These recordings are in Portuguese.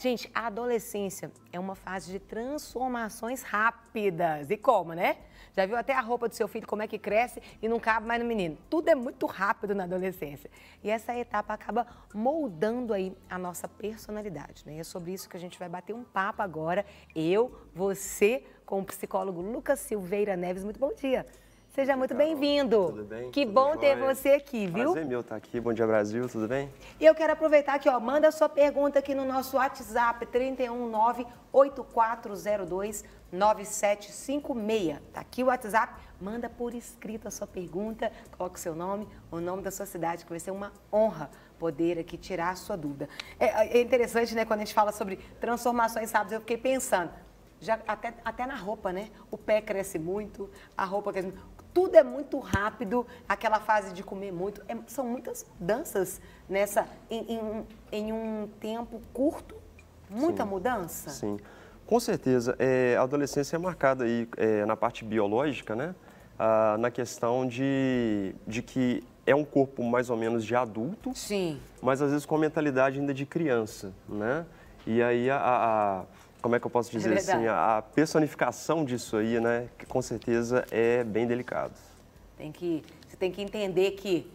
Gente, a adolescência é uma fase de transformações rápidas. E como, né? Já viu até a roupa do seu filho, como é que cresce e não cabe mais no menino. Tudo é muito rápido na adolescência. E essa etapa acaba moldando aí a nossa personalidade, né? E é sobre isso que a gente vai bater um papo agora. Eu, você, com o psicólogo Lucas Silveira Neves. Muito bom dia. Seja muito bem-vindo. Tudo bem? Que tudo bom jóia? ter você aqui, viu? Prazer meu estar aqui. Bom dia, Brasil. Tudo bem? E eu quero aproveitar aqui, ó, manda sua pergunta aqui no nosso WhatsApp, 319-8402-9756. Tá aqui o WhatsApp, manda por escrito a sua pergunta, coloca o seu nome, o nome da sua cidade, que vai ser uma honra poder aqui tirar a sua dúvida. É interessante, né, quando a gente fala sobre transformações rápidas, eu fiquei pensando, já até na roupa, né? O pé cresce muito, a roupa cresce muito. Tudo é muito rápido, aquela fase de comer muito. São muitas mudanças em um tempo curto. Muita mudança? Sim, com certeza. A adolescência é marcada aí na parte biológica, né? Na questão de que é um corpo mais ou menos de adulto, sim, mas às vezes com a mentalidade ainda de criança, né? E aí como é que eu posso dizer assim, a personificação disso aí, né, que com certeza é bem delicado. Você tem que entender que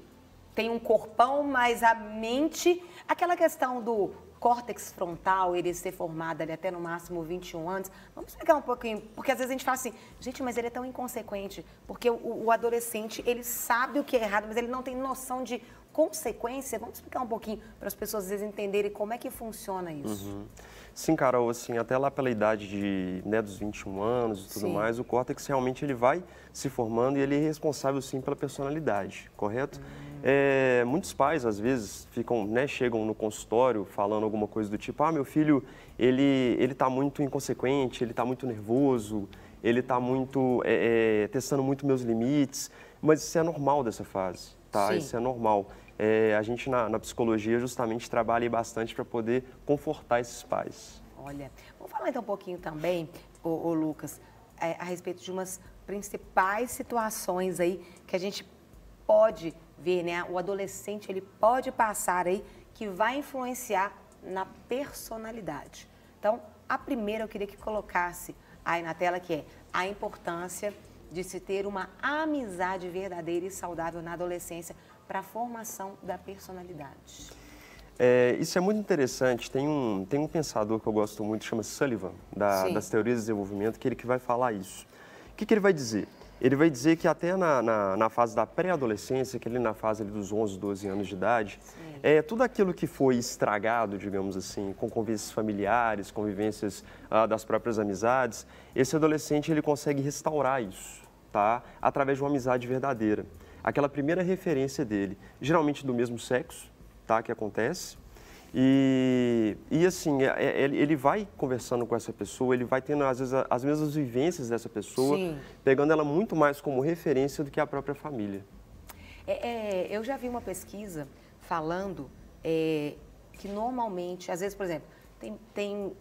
tem um corpão, mas a mente, aquela questão do córtex frontal, ele ser formado ali até no máximo 21 anos, vamos explicar um pouquinho, porque às vezes a gente fala assim, gente, mas ele é tão inconsequente, porque o adolescente, ele sabe o que é errado, mas ele não tem noção de consequência. Vamos explicar um pouquinho para as pessoas às vezes entenderem como é que funciona isso. Uhum. Sim, Carol, assim, até lá pela idade dos 21 anos e tudo mais, o córtex realmente ele vai se formando e ele é responsável, sim, pela personalidade, correto? Muitos pais, às vezes, chegam no consultório falando alguma coisa do tipo, meu filho, ele está muito inconsequente, ele está muito nervoso, ele está muito, testando muito meus limites, mas isso é normal dessa fase, tá? Sim. Isso é normal. A gente na psicologia justamente trabalha bastante para poder confortar esses pais. Olha, vamos falar então um pouquinho também, ô Lucas, a respeito de umas principais situações aí que a gente pode ver, né? O adolescente, ele pode passar aí que vai influenciar na personalidade. Então, a primeira eu queria que colocasse aí na tela, que é a importância de se ter uma amizade verdadeira e saudável na adolescência para a formação da personalidade. Isso é muito interessante. Tem um pensador que eu gosto muito, chama Sullivan, das teorias de desenvolvimento, que ele que vai falar isso. O que ele vai dizer? Ele vai dizer que até na fase da pré-adolescência, que ele na fase ali dos 11, 12 anos de idade, tudo aquilo que foi estragado, digamos assim, com convivências familiares, convivências das próprias amizades, esse adolescente ele consegue restaurar isso, tá? Através de uma amizade verdadeira. Aquela primeira referência dele, geralmente do mesmo sexo, tá, que acontece, e assim, ele vai conversando com essa pessoa, ele vai tendo, às vezes, as mesmas vivências dessa pessoa, pegando ela muito mais como referência do que a própria família. Eu já vi uma pesquisa falando que normalmente, às vezes, por exemplo, tem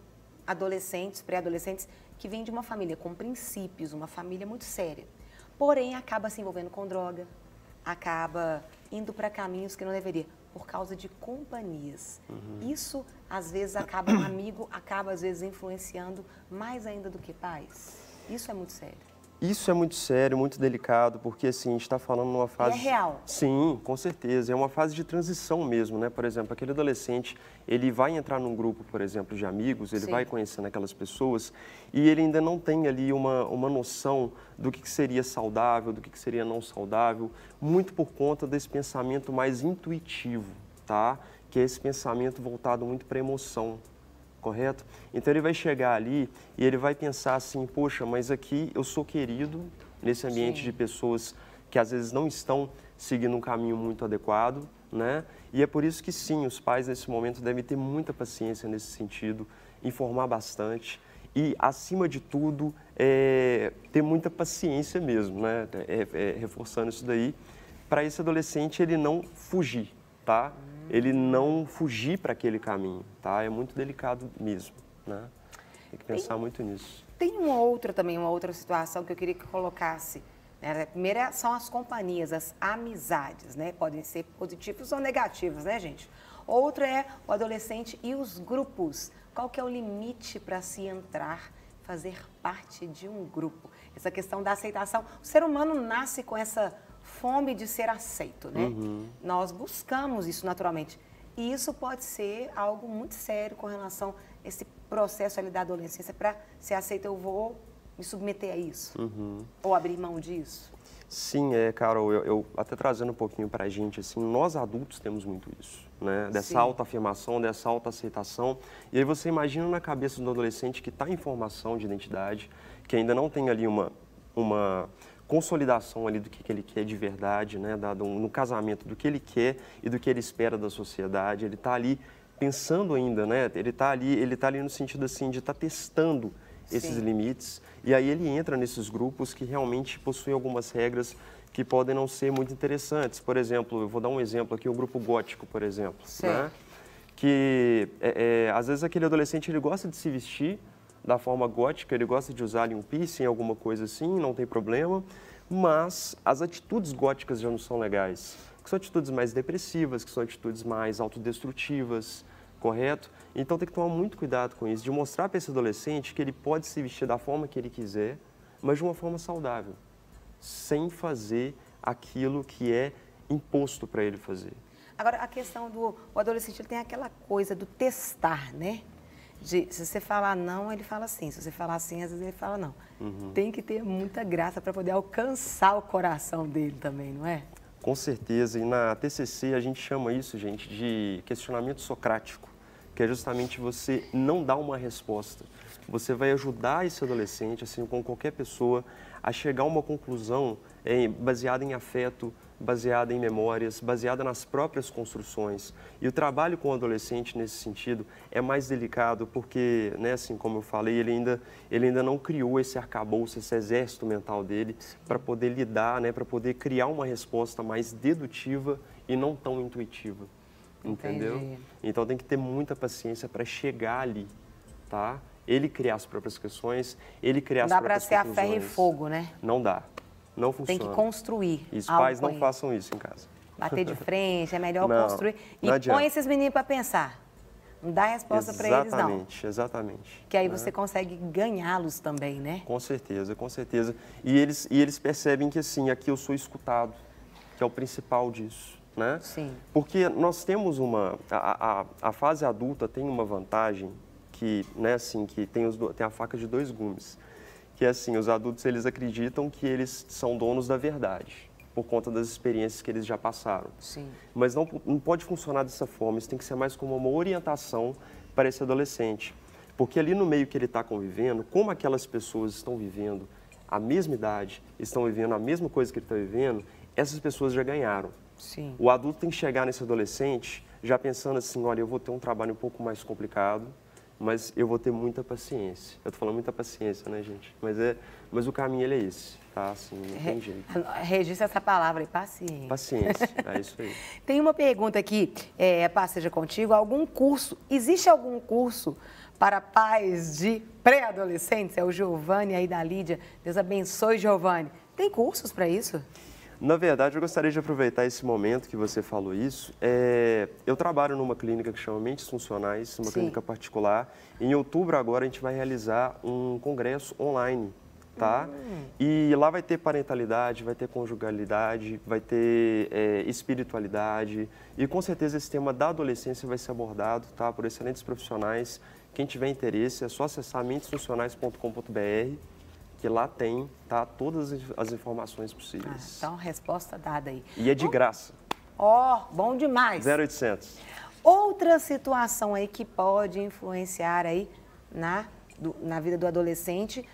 adolescentes, pré-adolescentes, que vêm de uma família com princípios, uma família muito séria, porém acaba se envolvendo com droga, acaba indo para caminhos que não deveria, por causa de companhias. Isso, às vezes, um amigo acaba, às vezes, influenciando mais ainda do que pais. Isso é muito sério. Isso é muito sério, muito delicado, porque assim, a gente está falando numa fase... E é real? Sim, com certeza. É uma fase de transição mesmo, né? Por exemplo, aquele adolescente, ele vai entrar num grupo, por exemplo, de amigos, ele vai conhecendo aquelas pessoas e ele ainda não tem ali uma noção do que seria saudável, do que seria não saudável, muito por conta desse pensamento mais intuitivo, tá? Que é esse pensamento voltado muito para a emoção. Correto? Então ele vai chegar ali e ele vai pensar assim, poxa, mas aqui eu sou querido nesse ambiente de pessoas que às vezes não estão seguindo um caminho muito adequado, né? E é por isso que sim, os pais nesse momento devem ter muita paciência nesse sentido, informar bastante e, acima de tudo, ter muita paciência mesmo, né? Reforçando isso daí, para esse adolescente ele não fugir, tá? Ele não fugir para aquele caminho, tá? É muito delicado mesmo, né? Tem que pensar muito nisso. Tem uma outra situação que eu queria que colocasse, né? A primeira são as companhias, as amizades, né? Podem ser positivas ou negativas, né, gente? Outra é o adolescente e os grupos. qual que é o limite para se entrar, fazer parte de um grupo? Essa questão da aceitação. O ser humano nasce com essa fome de ser aceito, né? Nós buscamos isso naturalmente. E isso pode ser algo muito sério com relação a esse processo ali da adolescência. Para ser aceito, eu vou me submeter a isso? Ou abrir mão disso? Sim, Carol, eu até trazendo um pouquinho para a gente, assim, nós adultos temos muito isso, né? Dessa autoafirmação, dessa autoaceitação. E aí você imagina na cabeça do adolescente que está em formação de identidade, que ainda não tem ali uma consolidação ali do que ele quer de verdade, né? No casamento, do que ele quer e do que ele espera da sociedade. Ele está ali pensando ainda, né? Ele está ali no sentido assim de estar testando esses limites, e aí ele entra nesses grupos que realmente possuem algumas regras que podem não ser muito interessantes. Por exemplo, eu vou dar um exemplo aqui, o grupo gótico, por exemplo, né? Que às vezes aquele adolescente ele gosta de se vestir da forma gótica, ele gosta de usar ali um piercing, alguma coisa assim, não tem problema, mas as atitudes góticas já não são legais, que são atitudes mais depressivas, que são atitudes mais autodestrutivas, correto? Então tem que tomar muito cuidado com isso, de mostrar para esse adolescente que ele pode se vestir da forma que ele quiser, mas de uma forma saudável, sem fazer aquilo que é imposto para ele fazer. Agora, a questão do adolescente, ele tem aquela coisa do testar, né? Se você falar não, ele fala sim. Se você falar sim, às vezes ele fala não. Tem que ter muita graça para poder alcançar o coração dele também, não é? Com certeza. E na TCC a gente chama isso, gente, de questionamento socrático, que é justamente você não dar uma resposta. Você vai ajudar esse adolescente, assim como qualquer pessoa, a chegar a uma conclusão baseada em afeto, baseada em memórias, baseada nas próprias construções. E o trabalho com o adolescente nesse sentido é mais delicado porque, né, assim como eu falei, ele ainda não criou esse arcabouço, esse exército mental dele para poder lidar, né, para poder criar uma resposta mais dedutiva e não tão intuitiva. Entendeu? Entendi. Então tem que ter muita paciência para chegar ali, tá? Ele criar as próprias questões, ele criar as próprias conclusões. Não dá para ser a ferro e fogo, né? Não dá. Não funciona. Tem que construir. E os pais não façam isso em casa. Bater de frente, é melhor Não, construir. não E adianta. põe esses meninos para pensar. Não dá resposta para eles, não. Exatamente, exatamente. Que aí você consegue ganhá-los também, né? Com certeza, com certeza. E eles percebem que, assim, aqui eu sou escutado, que é o principal disso, né? Sim. Porque nós temos a fase adulta tem uma vantagem que, né, assim, que tem a faca de dois gumes. Que é assim, os adultos, eles acreditam que eles são donos da verdade, por conta das experiências que eles já passaram. Sim. Mas não pode funcionar dessa forma, isso tem que ser mais como uma orientação para esse adolescente. Porque ali no meio que ele está convivendo, como aquelas pessoas estão vivendo a mesma idade, estão vivendo a mesma coisa que ele está vivendo, essas pessoas já ganharam. Sim. O adulto tem que chegar nesse adolescente já pensando assim, olha, eu vou ter um trabalho um pouco mais complicado, mas eu vou ter muita paciência. Eu estou falando muita paciência, né, gente? Mas o caminho, ele é esse, tá? Assim, não tem jeito. Registra essa palavra aí, paciência. Paciência, é isso aí. Tem uma pergunta aqui, seja contigo, existe algum curso para pais de pré-adolescentes? É o Giovanni aí da Lídia. Deus abençoe, Giovanni. Tem cursos para isso? Na verdade, eu gostaria de aproveitar esse momento que você falou isso. Eu trabalho numa clínica que chama Mentes Funcionais, uma clínica particular. Em outubro agora a gente vai realizar um congresso online, tá? E lá vai ter parentalidade, vai ter conjugalidade, vai ter espiritualidade. E com certeza esse tema da adolescência vai ser abordado, tá? Por excelentes profissionais. Quem tiver interesse é só acessar mentesfuncionais.com.br. que lá tem, tá, todas as informações possíveis. Então, resposta dada aí. E é de graça. Bom demais. 0800. Outra situação aí que pode influenciar aí na vida do adolescente,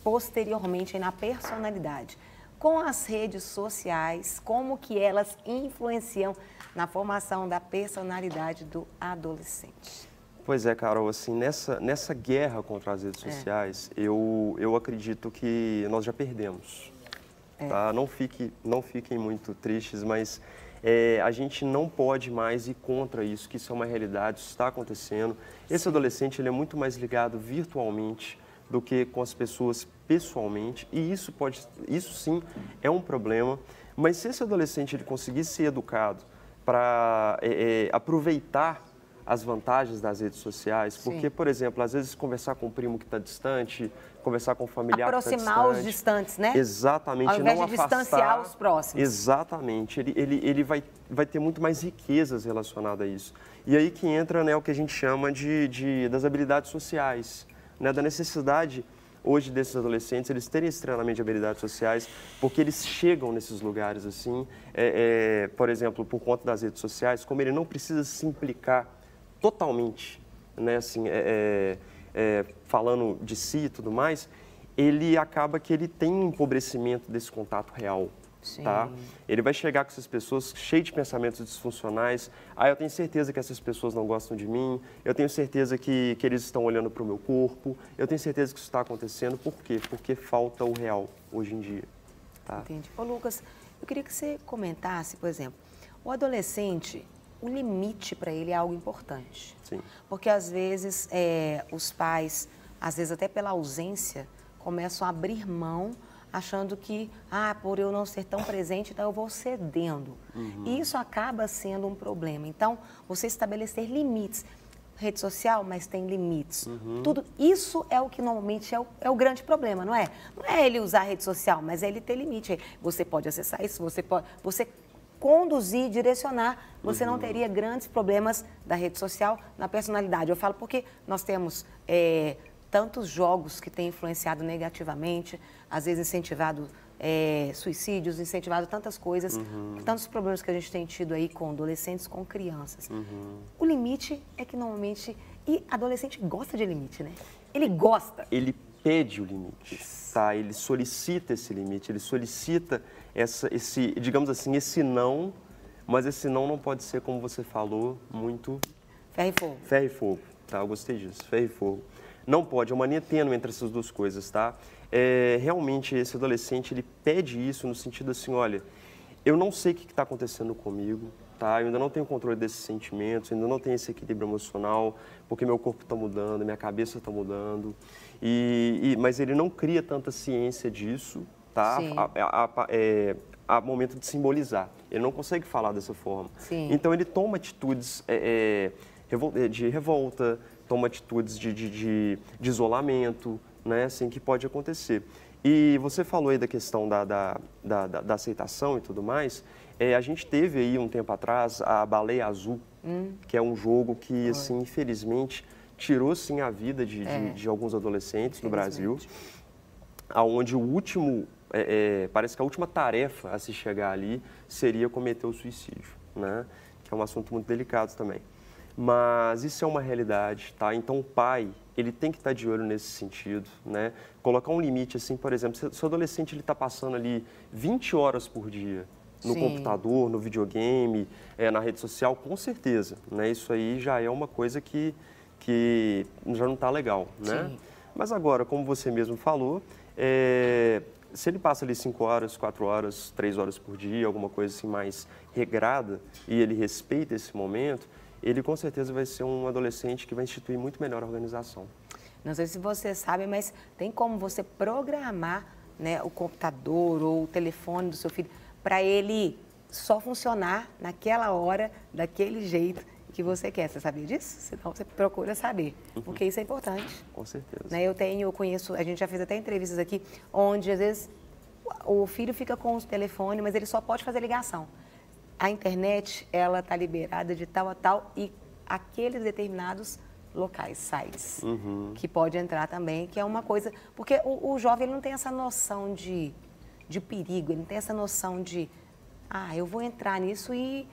posteriormente aí na personalidade. Com as redes sociais, como que elas influenciam na formação da personalidade do adolescente? Pois é, Carol, assim, nessa guerra contra as redes sociais, eu acredito que nós já perdemos, tá? Não fiquem muito tristes, mas a gente não pode mais ir contra isso, que isso é uma realidade, isso está acontecendo. Esse adolescente, ele é muito mais ligado virtualmente do que com as pessoas pessoalmente, e isso sim é um problema, mas se esse adolescente ele conseguir ser educado para aproveitar as vantagens das redes sociais, porque, por exemplo, às vezes conversar com um primo que está distante, conversar com um familiar que está distante. Aproximar os distantes, né? Exatamente. Ao invés não de afastar, distanciar os próximos. Exatamente. Ele vai ter muito mais riquezas relacionadas a isso. E aí que entra, né, o que a gente chama das habilidades sociais, né, da necessidade hoje desses adolescentes, eles terem esse treinamento de habilidades sociais, porque eles chegam nesses lugares assim, por exemplo, por conta das redes sociais, como ele não precisa se implicar totalmente, né, assim, falando de si e tudo mais, ele acaba que ele tem um empobrecimento desse contato real. Sim. Tá? Ele vai chegar com essas pessoas cheias de pensamentos disfuncionais. Eu tenho certeza que essas pessoas não gostam de mim. Eu tenho certeza que eles estão olhando para o meu corpo. Eu tenho certeza que isso está acontecendo. Por quê? Porque falta o real hoje em dia. Tá? Entendi. Ô, Lucas, eu queria que você comentasse, por exemplo, o adolescente, o limite para ele é algo importante. Sim. Porque às vezes os pais, às vezes até pela ausência, começam a abrir mão achando que, por eu não ser tão presente, então eu vou cedendo. E isso acaba sendo um problema. Então, você estabelecer limites. Rede social, mas tem limites. Tudo isso é o que normalmente é o grande problema, não é? Não é ele usar a rede social, mas é ele ter limite. Você pode acessar isso, você conduzir, direcionar, você não teria grandes problemas da rede social na personalidade. Eu falo porque nós temos tantos jogos que têm influenciado negativamente, às vezes incentivado suicídios, incentivado tantas coisas, tantos problemas que a gente tem tido aí com adolescentes, com crianças. O limite é que normalmente... E adolescente gosta de limite, né? Ele gosta. Ele pede o limite, tá? Ele solicita esse limite, ele solicita digamos assim, esse não, mas esse não pode ser, como você falou, muito... Ferro e fogo. Ferro e fogo, tá? Eu gostei disso, ferro e fogo. Não pode, é uma linha tênue entre essas duas coisas, tá? Realmente, esse adolescente, ele pede isso no sentido assim, olha, eu não sei o que está acontecendo comigo, tá? Eu ainda não tenho controle desses sentimentos, ainda não tenho esse equilíbrio emocional, porque meu corpo está mudando, minha cabeça está mudando, mas ele não cria tanta ciência disso, tá? A momento de simbolizar. Ele não consegue falar dessa forma. Sim. Então, ele toma atitudes de revolta, toma atitudes de isolamento, né, assim, que pode acontecer. E você falou aí da questão da aceitação e tudo mais. A gente teve aí um tempo atrás a Baleia Azul, que é um jogo que, assim, infelizmente, tirou, sim, a vida de alguns adolescentes no Brasil, onde o último, parece que a última tarefa a se chegar ali seria cometer o suicídio, né, que é um assunto muito delicado também. Mas isso é uma realidade, tá? Então o pai, ele tem que estar de olho nesse sentido, né? Colocar um limite, assim, por exemplo, se o adolescente está passando ali 20 horas por dia no computador, no videogame, na rede social, com certeza, né? Isso aí já é uma coisa que já não está legal, né? Sim. Mas agora, como você mesmo falou, se ele passa ali 5 horas, 4 horas, 3 horas por dia, alguma coisa assim mais regrada, e ele respeita esse momento, ele com certeza vai ser um adolescente que vai instituir muito melhor a organização. Não sei se você sabe, mas tem como você programar, né, o computador ou o telefone do seu filho para ele só funcionar naquela hora, daquele jeito que você quer. Você sabia disso? Senão você procura saber, porque isso é importante. Com certeza. Né, eu conheço, a gente já fez até entrevistas aqui, onde às vezes o filho fica com o telefone, mas ele só pode fazer ligação. A internet, ela está liberada de tal a tal e aqueles determinados locais, sites, que pode entrar também, que é uma coisa... Porque o jovem ele não tem essa noção de perigo, ele não tem essa noção de... eu vou entrar nisso e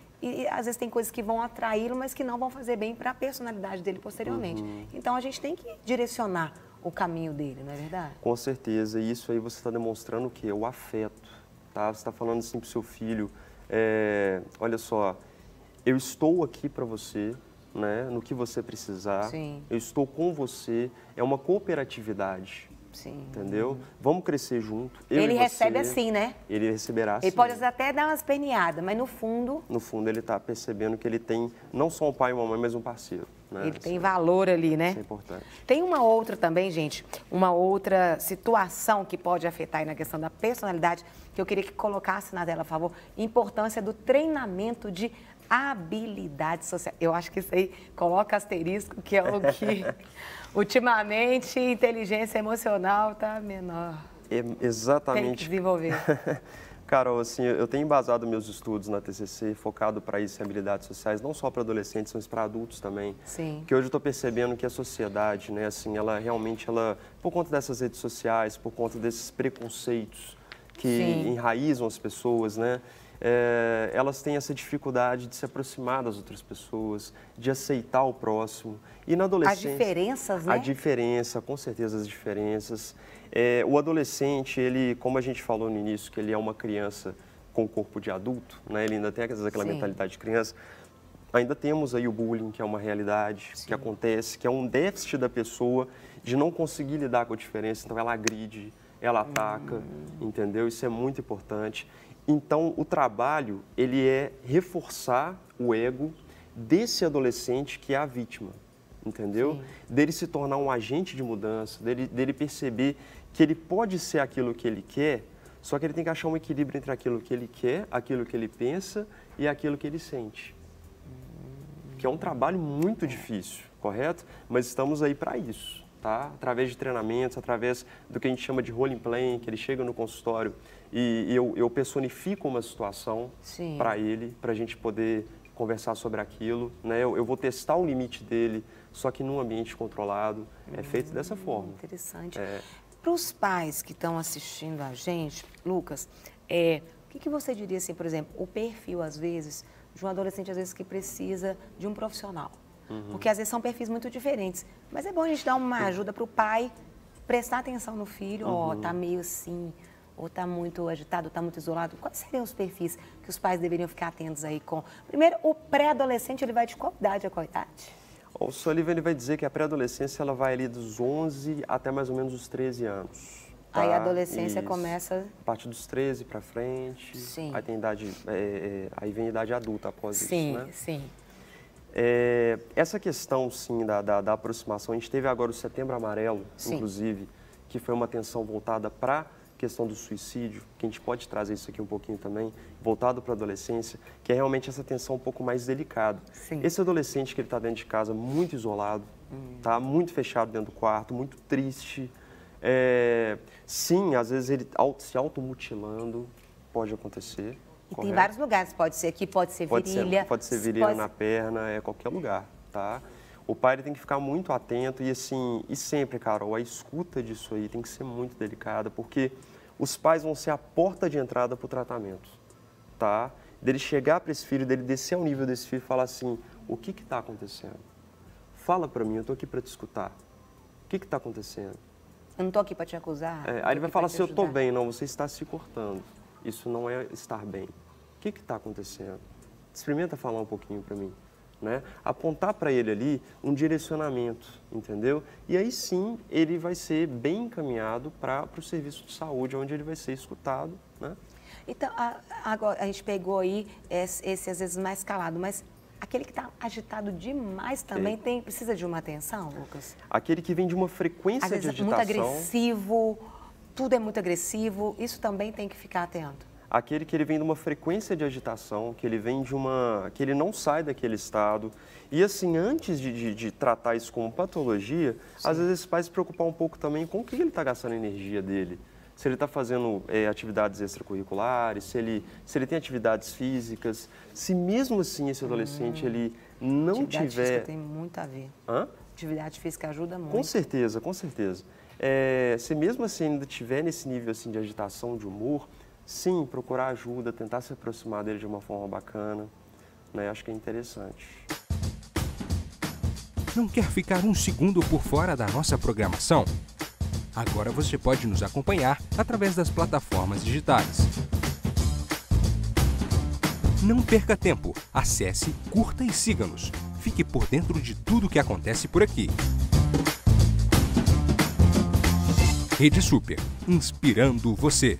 às vezes tem coisas que vão atraí-lo, mas que não vão fazer bem para a personalidade dele posteriormente. Então, a gente tem que direcionar o caminho dele, não é verdade? Com certeza. E isso aí você está demonstrando o quê? O afeto, tá? Você está falando assim para o seu filho... olha só, eu estou aqui para você, né, no que você precisar, Sim. Eu estou com você, é uma cooperatividade, Sim. Entendeu? Vamos crescer junto, eu Ele e você. recebe assim, né? Ele receberá assim. Ele pode até dar umas perneadas, mas no fundo... No fundo ele está percebendo que ele tem não só um pai e uma mãe, mas um parceiro. Né? Ele tem valor ali, né? Isso é importante. Tem uma outra também, gente, uma outra situação que pode afetar aí na questão da personalidade, que eu queria que colocasse na tela, por favor, importância do treinamento de habilidade social. Eu acho que isso aí coloca asterisco, que é o que ultimamente inteligência emocional está menor. Exatamente. Tem que desenvolver. Carol, assim, eu tenho embasado meus estudos na TCC, focado para isso em habilidades sociais, não só para adolescentes, mas para adultos também. Sim. Porque hoje eu estou percebendo que a sociedade, né, assim, ela realmente, por conta dessas redes sociais, por conta desses preconceitos que enraizam as pessoas, né, elas têm essa dificuldade de se aproximar das outras pessoas, de aceitar o próximo. E na adolescência... As diferenças, né? A diferença, com certeza as diferenças. O adolescente, ele, como a gente falou no início, que ele é uma criança com corpo de adulto, né? Ele ainda tem aquela mentalidade de criança. Ainda temos aí o bullying, que é uma realidade que acontece, que é um déficit da pessoa de não conseguir lidar com a diferença. Então, ela agride, ela ataca, entendeu? Isso é muito importante. Então, o trabalho, ele é reforçar o ego desse adolescente que é a vítima, entendeu? Sim. Dele se tornar um agente de mudança, dele perceber que ele pode ser aquilo que ele quer, só que ele tem que achar um equilíbrio entre aquilo que ele quer, aquilo que ele pensa e aquilo que ele sente. Que é um trabalho muito difícil, correto? Mas estamos aí para isso, tá? Através de treinamentos, através do que a gente chama de role playing, que ele chega no consultório e eu personifico uma situação para ele, para a gente poder conversar sobre aquilo, né? Eu vou testar o limite dele, só que num ambiente controlado. É feito dessa forma. Interessante. Para os pais que estão assistindo a gente, Lucas, o que você diria, assim, por exemplo, o perfil, às vezes, de um adolescente, às vezes, que precisa de um profissional? Porque, às vezes, são perfis muito diferentes. Mas é bom a gente dar uma ajuda para o pai prestar atenção no filho. Tá meio assim, ou tá muito agitado, ou tá muito isolado. Quais seriam os perfis que os pais deveriam ficar atentos aí com? Primeiro, o pré-adolescente, ele vai de qual idade a qual idade? O Sullivan, ele vai dizer que a pré-adolescência, ela vai ali dos 11 até mais ou menos os 13 anos. Tá? Aí a adolescência Isso. começa... A partir dos 13 para frente. Sim. Aí tem idade, aí vem a idade adulta após isso, né? Sim. Essa questão, sim, da aproximação, a gente teve agora o Setembro Amarelo, inclusive, que foi uma atenção voltada para a questão do suicídio, que a gente pode trazer isso aqui um pouquinho também, voltado para a adolescência, que é realmente essa atenção um pouco mais delicada. Sim. Esse adolescente que ele está dentro de casa muito isolado, tá muito fechado dentro do quarto, muito triste, sim, às vezes ele se automutilando, pode acontecer. E tem vários lugares, pode ser aqui, pode ser virilha. Pode ser virilha na perna, qualquer lugar, tá? O pai ele tem que ficar muito atento e assim, e sempre, Carol, a escuta disso aí tem que ser muito delicada, porque os pais vão ser a porta de entrada para o tratamento, tá? Dele chegar para esse filho, dele descer ao nível desse filho e falar assim, o que está acontecendo? Fala para mim, eu estou aqui para te escutar. O que está acontecendo? Eu não estou aqui para te acusar. Aí ele vai falar assim, eu estou bem. Não, você está se cortando. Isso não é estar bem. O que está acontecendo? Experimenta falar um pouquinho para mim. Né? Apontar para ele ali um direcionamento, entendeu? E aí sim, ele vai ser bem encaminhado para o serviço de saúde, onde ele vai ser escutado, né? Então, agora a gente pegou aí esse às vezes mais calado, mas aquele que está agitado demais também precisa de uma atenção, Lucas? Aquele que vem de uma frequência às vezes, de agitação... muito agressivo, tudo é muito agressivo, isso também tem que ficar atento. Aquele que ele vem de uma frequência de agitação, que ele vem que ele não sai daquele estado. E assim, antes de tratar isso como patologia, às vezes esse pai se preocupar um pouco também com o que ele está gastando a energia dele. Se ele está fazendo atividades extracurriculares, se ele tem atividades físicas, se mesmo assim esse adolescente ele não tiver... Atividade física tem muito a ver. Atividade física ajuda muito. Com certeza, com certeza. Se mesmo assim ainda tiver nesse nível assim, de agitação, de humor, sim, procurar ajuda, tentar se aproximar dele de uma forma bacana, né? Acho que é interessante. Não quer ficar um segundo por fora da nossa programação? Agora você pode nos acompanhar através das plataformas digitais. Não perca tempo, acesse, curta e siga-nos. Fique por dentro de tudo o que acontece por aqui. Rede Super, inspirando você.